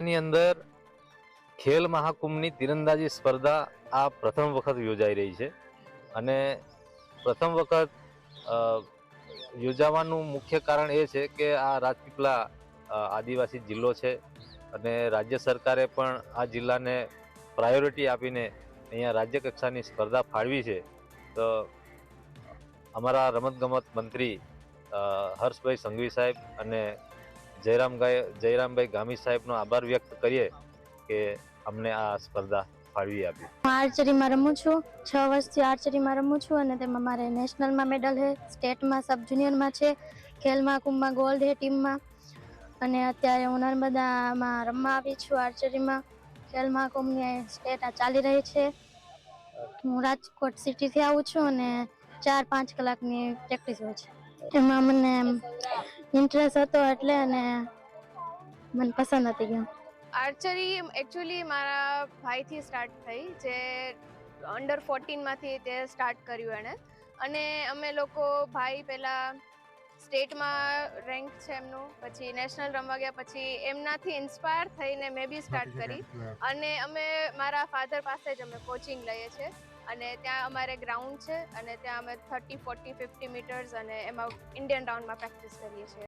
ની અંદર ખેલ મહાકુંભની તીરંદાજી સ્પર્ધા આ પ્રથમ વખત યોજાઈ રહી છે અને પ્રથમ વખત યોજાવાનું મુખ્ય કારણ એ છે કે આ રાજપીપળા આદિવાસી જિલ્લો છે અને રાજ્ય સરકારે પણ આ જિલ્લાને પ્રાયોરિટી આપીને અહીંયા રાજ્ય કક્ષાની સ્પર્ધા ફાળવી છે. તો અમારા રમતગમત મંત્રી હર્ષભાઈ સંઘવી સાહેબ અને જયરામભાઈ ગામી સાહેબનો આભાર વ્યક્ત કરીએ કે અમને આ સ્પર્ધા ફાળવી આપી. આર્ચરીમાં રમું છું, 6 વર્ષથી આર્ચરીમાં રમું છું અને તેમાં મારે નેશનલમાં મેડલ છે, સ્ટેટમાં સબ જુનિયરમાં છે, ખેલ મહાકુંભમાં ગોલ્ડ છે ટીમમાં અને અત્યારે હું નર્મદામાં રમવા આવી છું આર્ચરીમાં. ખેલ મહાકુંભની સ્ટેટ આ ચાલી રહી છે. હું રાજકોટ સિટીથી આવું છું અને 4-5 કલાકની પ્રેક્ટિસ હોય છે. એમાં મને ઇન્ટરેસ્ટ હતો એટલે અને મને પસંદ હતી ગેમ. આર્ચરી એકચ્યુઅલી મારા ભાઈથી સ્ટાર્ટ થઈ, જે અંડર 14માંથી તે સ્ટાર્ટ કર્યું એણે, અને અમે લોકો ભાઈ પહેલાં સ્ટેટમાં રેન્ક છે એમનું, પછી નેશનલ રમવા ગયા, પછી એમનાથી ઇન્સ્પાયર થઈને મેં બી સ્ટાર્ટ કરી અને અમે મારા ફાધર પાસે જ અમે કોચિંગ લઈએ છીએ અને ત્યાં અમારે ગ્રાઉન્ડ છે અને ત્યાં અમે 30, 40, 50 મીટર્સ અને એમાં ઇન્ડિયન રાઉન્ડમાં પ્રેક્ટિસ કરીએ છીએ.